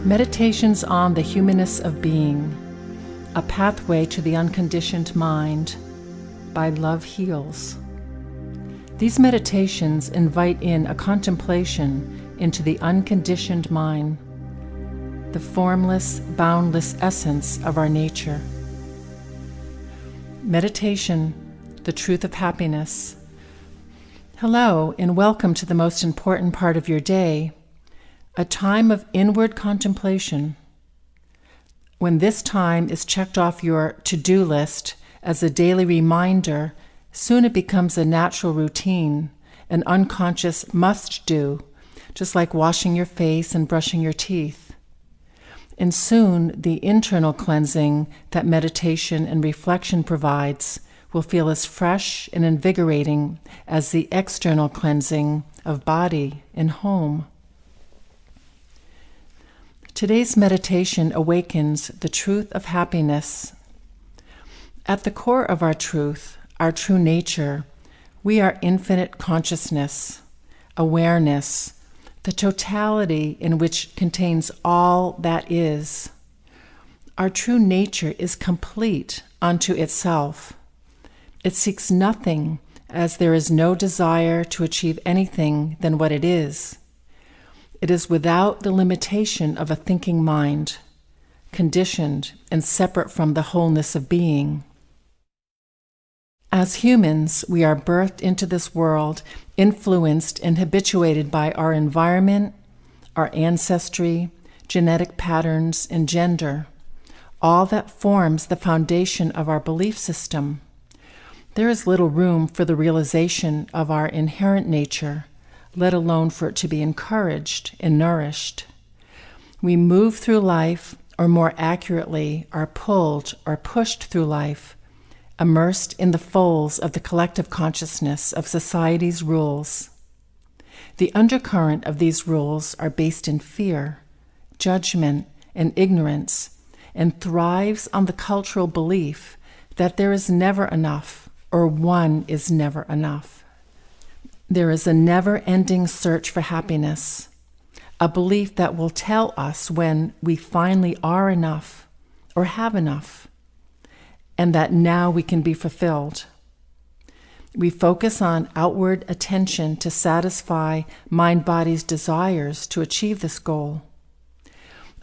Meditations on the Humanness of Being, a Pathway to the Unconditioned Mind by Love Heals. These meditations invite in a contemplation into the unconditioned mind, the formless, boundless essence of our nature. Meditation, the truth of happiness. Hello, and welcome to the most important part of your day, a time of inward contemplation. When this time is checked off your to-do list as a daily reminder, soon it becomes a natural routine, an unconscious must-do, just like washing your face and brushing your teeth. And soon the internal cleansing that meditation and reflection provides will feel as fresh and invigorating as the external cleansing of body and home. Today's meditation awakens the truth of happiness. At the core of our truth, our true nature, we are infinite consciousness, awareness, the totality in which contains all that is. Our true nature is complete unto itself. It seeks nothing, as there is no desire to achieve anything than what it is. It is without the limitation of a thinking mind, conditioned and separate from the wholeness of being. As humans, we are birthed into this world, influenced and habituated by our environment, our ancestry, genetic patterns, and gender, all that forms the foundation of our belief system. There is little room for the realization of our inherent nature, let alone for it to be encouraged and nourished. We move through life, or more accurately, are pulled or pushed through life, immersed in the folds of the collective consciousness of society's rules. The undercurrent of these rules are based in fear, judgment, and ignorance, and thrives on the cultural belief that there is never enough, or one is never enough. There is a never-ending search for happiness, a belief that will tell us when we finally are enough or have enough, and that now we can be fulfilled. We focus on outward attention to satisfy mind-body's desires to achieve this goal,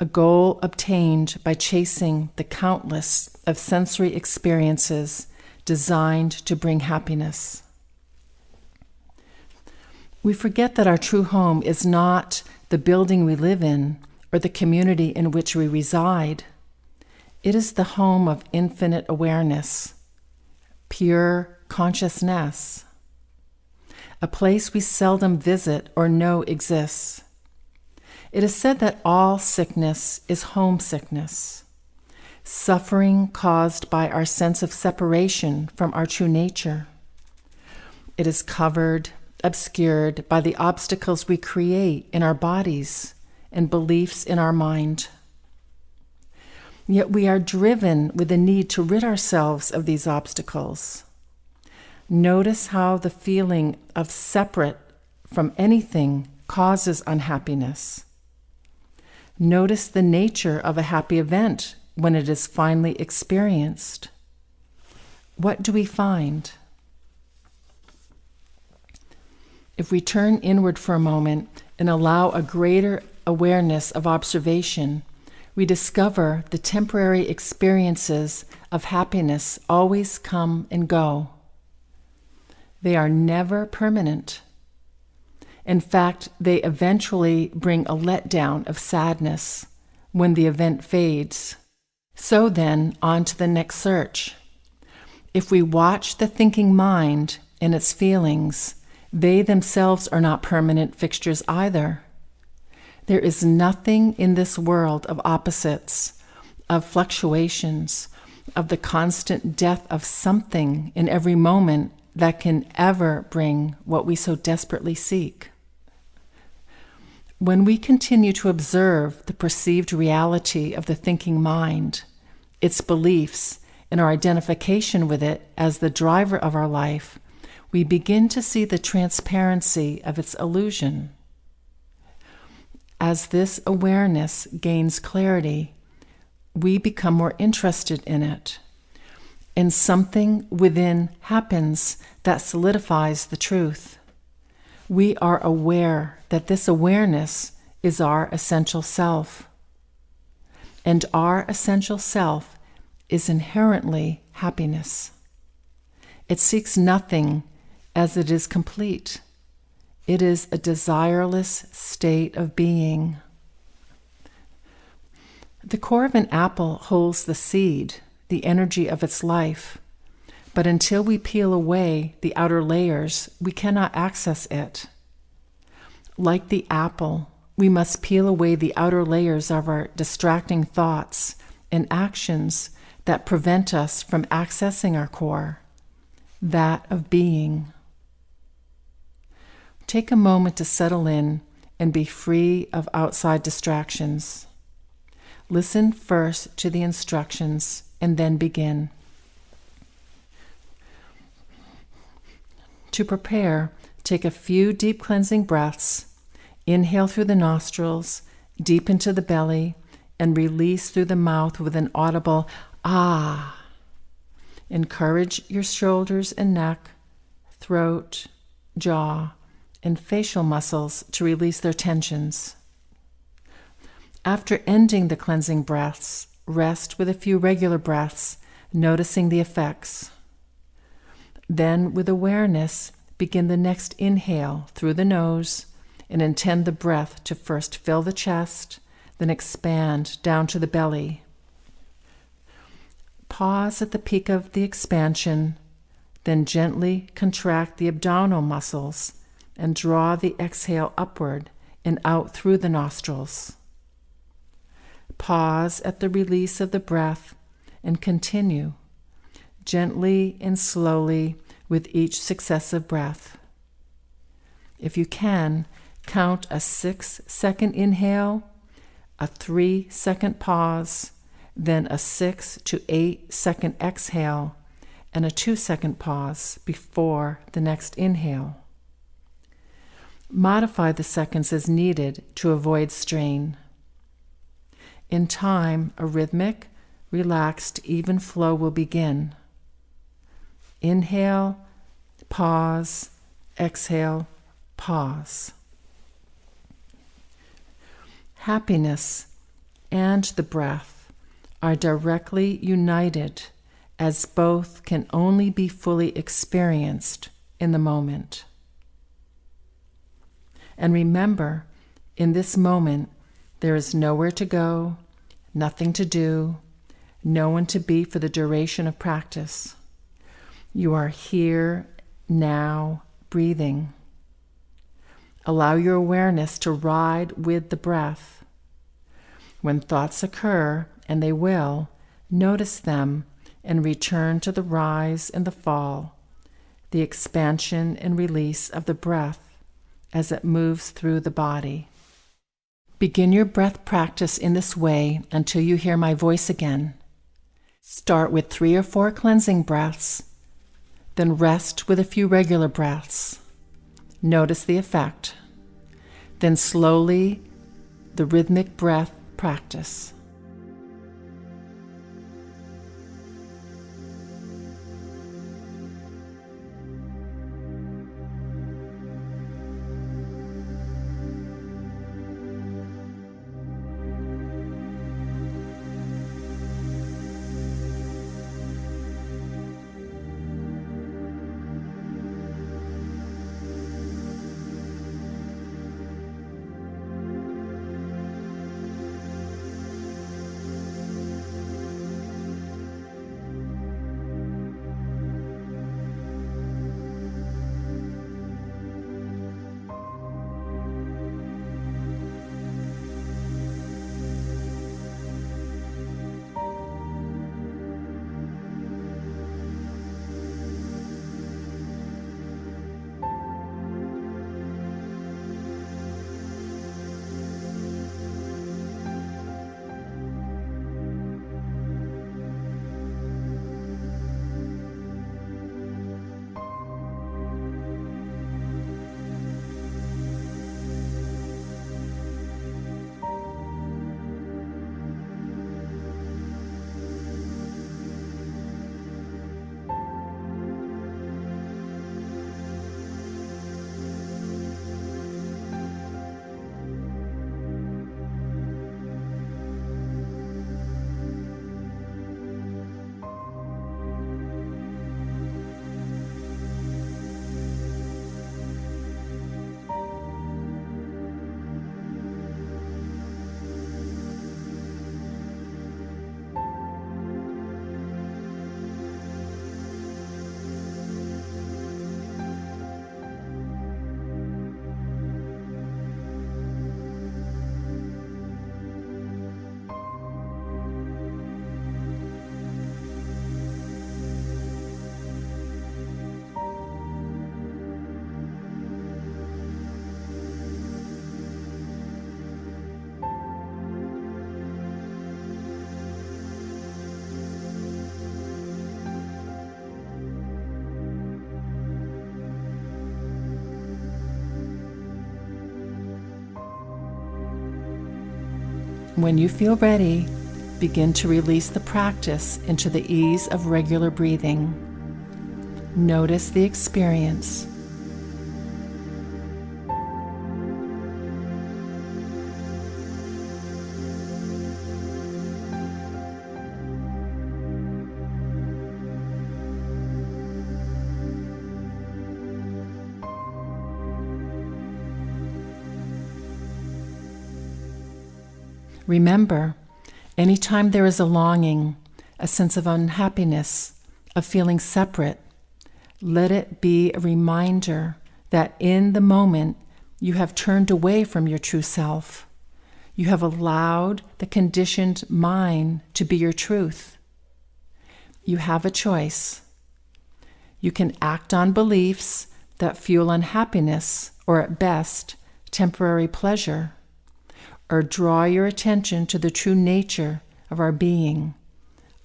a goal obtained by chasing the countless of sensory experiences designed to bring happiness. We forget that our true home is not the building we live in or the community in which we reside. It is the home of infinite awareness, pure consciousness, a place we seldom visit or know exists. It is said that all sickness is homesickness, suffering caused by our sense of separation from our true nature. It is covered, obscured by the obstacles we create in our bodies and beliefs in our mind. Yet we are driven with the need to rid ourselves of these obstacles. Notice how the feeling of separate from anything causes unhappiness. Notice the nature of a happy event when it is finally experienced. What do we find? If we turn inward for a moment and allow a greater awareness of observation, we discover the temporary experiences of happiness always come and go. They are never permanent. In fact, they eventually bring a letdown of sadness when the event fades. So then, on to the next search. If we watch the thinking mind and its feelings, they themselves are not permanent fixtures either. There is nothing in this world of opposites, of fluctuations, of the constant death of something in every moment that can ever bring what we so desperately seek. When we continue to observe the perceived reality of the thinking mind, its beliefs, and our identification with it as the driver of our life, we begin to see the transparency of its illusion. As this awareness gains clarity, we become more interested in it, and something within happens that solidifies the truth. We are aware that this awareness is our essential self, and our essential self is inherently happiness. It seeks nothing as it is complete. It is a desireless state of being. The core of an apple holds the seed, the energy of its life, but until we peel away the outer layers, we cannot access it. Like the apple, we must peel away the outer layers of our distracting thoughts and actions that prevent us from accessing our core, that of being. Take a moment to settle in and be free of outside distractions. Listen first to the instructions and then begin. To prepare, take a few deep cleansing breaths. Inhale through the nostrils, deep into the belly, and release through the mouth with an audible ah. Encourage your shoulders and neck, throat, jaw, and facial muscles to release their tensions. After ending the cleansing breaths, rest with a few regular breaths, noticing the effects. Then, with awareness, begin the next inhale through the nose and intend the breath to first fill the chest, then expand down to the belly. Pause at the peak of the expansion, then gently contract the abdominal muscles and draw the exhale upward and out through the nostrils. Pause at the release of the breath and continue, gently and slowly with each successive breath. If you can, count a 6-second inhale, a 3-second pause, then a 6 to 8-second exhale, and a 2-second pause before the next inhale. Modify the seconds as needed to avoid strain. In time, a rhythmic, relaxed, even flow will begin. Inhale, pause, exhale, pause. Happiness and the breath are directly united, as both can only be fully experienced in the moment. And remember, in this moment, there is nowhere to go, nothing to do, no one to be for the duration of practice. You are here, now, breathing. Allow your awareness to ride with the breath. When thoughts occur, and they will, notice them and return to the rise and the fall, the expansion and release of the breath as it moves through the body. Begin your breath practice in this way until you hear my voice again. Start with 3 or 4 cleansing breaths, then rest with a few regular breaths. Notice the effect. Then slowly, the rhythmic breath practice. When you feel ready, begin to release the practice into the ease of regular breathing. Notice the experience. Remember, anytime there is a longing, a sense of unhappiness, of feeling separate, let it be a reminder that in the moment you have turned away from your true self. You have allowed the conditioned mind to be your truth. You have a choice. You can act on beliefs that fuel unhappiness or, at best, temporary pleasure, or draw your attention to the true nature of our being,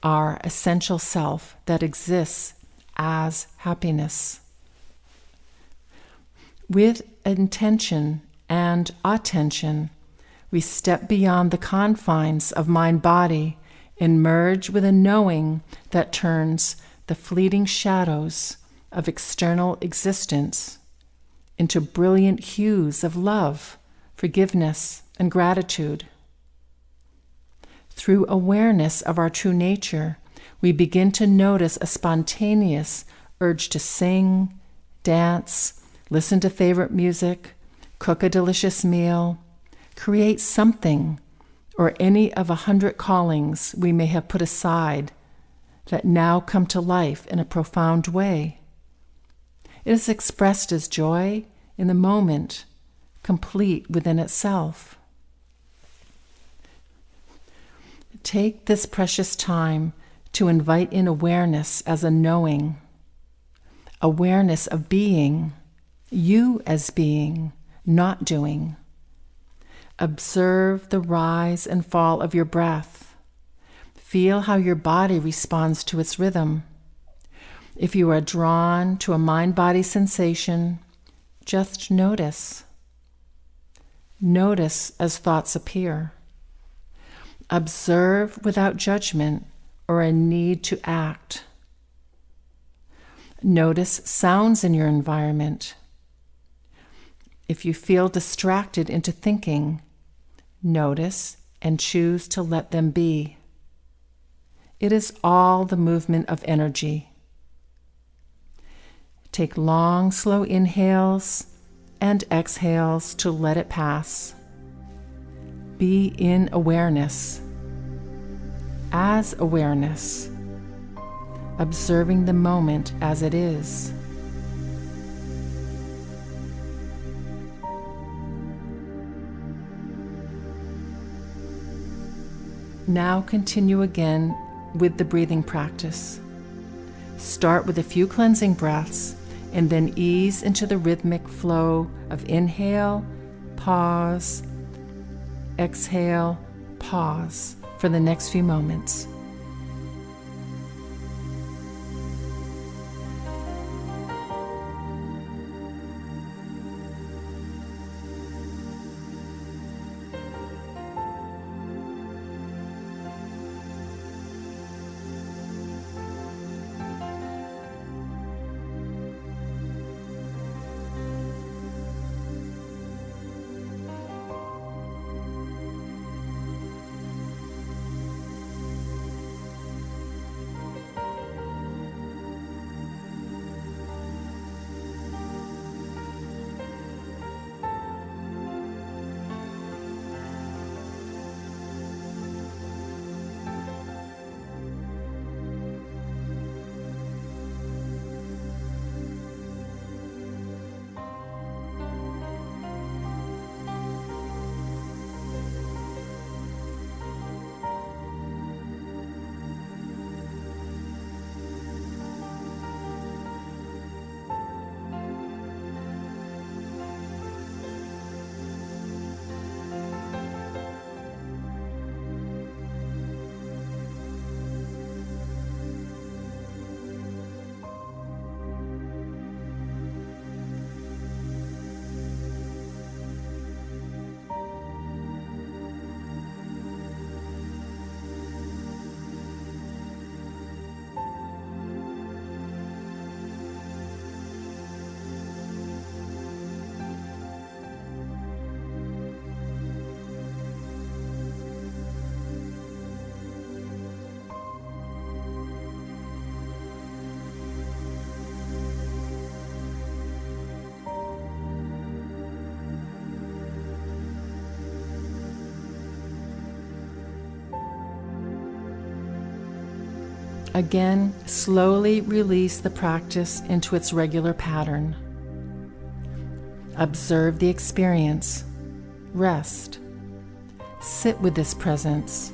our essential self that exists as happiness. With intention and attention, we step beyond the confines of mind-body and merge with a knowing that turns the fleeting shadows of external existence into brilliant hues of love, forgiveness, and gratitude. Through awareness of our true nature, we begin to notice a spontaneous urge to sing, dance, listen to favorite music, cook a delicious meal, create something, or any of 100 callings we may have put aside that now come to life in a profound way. It is expressed as joy in the moment, complete within itself. Take this precious time to invite in awareness as a knowing, awareness of being, you as being, not doing. Observe the rise and fall of your breath. Feel how your body responds to its rhythm. If you are drawn to a mind-body sensation, just notice. Notice as thoughts appear. Observe without judgment or a need to act. Notice sounds in your environment. If you feel distracted into thinking, notice and choose to let them be. It is all the movement of energy. Take long, slow inhales and exhales to let it pass. Be in awareness, as awareness, observing the moment as it is. Now continue again with the breathing practice. Start with a few cleansing breaths and then ease into the rhythmic flow of inhale, pause, exhale, pause for the next few moments. Again, slowly release the practice into its regular pattern. Observe the experience. Rest. Sit with this presence.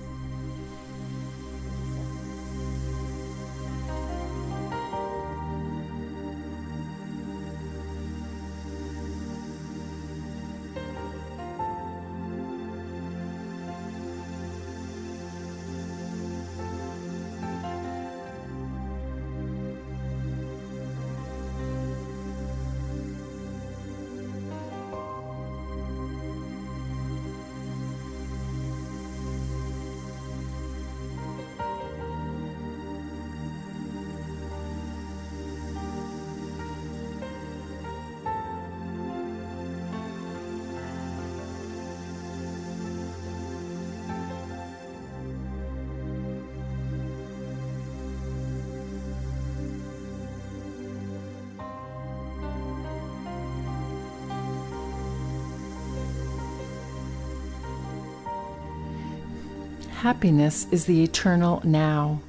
Happiness is the eternal now.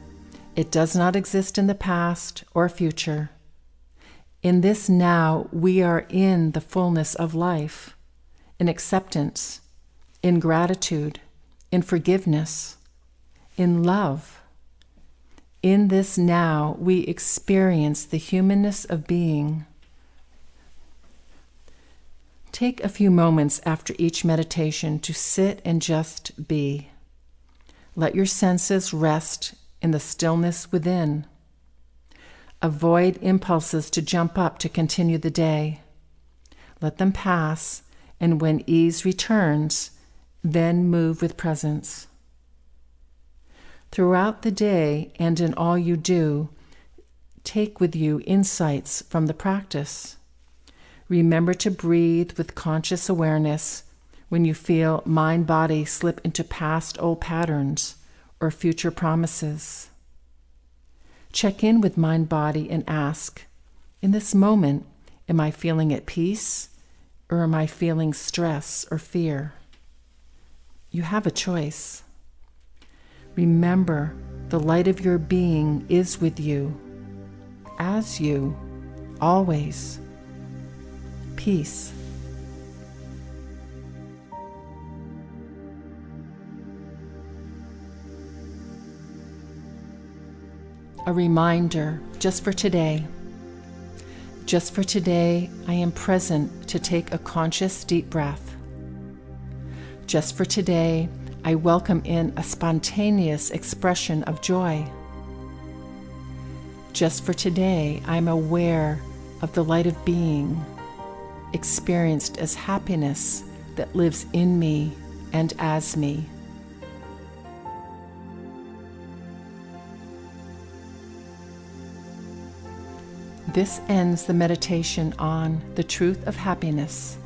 It does not exist in the past or future. In this now, we are in the fullness of life, in acceptance, in gratitude, in forgiveness, in love. In this now, we experience the humanness of being. Take a few moments after each meditation to sit and just be. Let your senses rest in the stillness within. Avoid impulses to jump up to continue the day. Let them pass, and when ease returns, then move with presence. Throughout the day and in all you do, take with you insights from the practice. Remember to breathe with conscious awareness when you feel mind-body slip into past old patterns or future promises. Check in with mind-body and ask, in this moment, am I feeling at peace or am I feeling stress or fear? You have a choice. Remember, the light of your being is with you, as you, always. Peace. A reminder, just for today. Just for today, I am present to take a conscious deep breath. Just for today, I welcome in a spontaneous expression of joy. Just for today, I am aware of the light of being, experienced as happiness that lives in me and as me. This ends the meditation on the truth of happiness.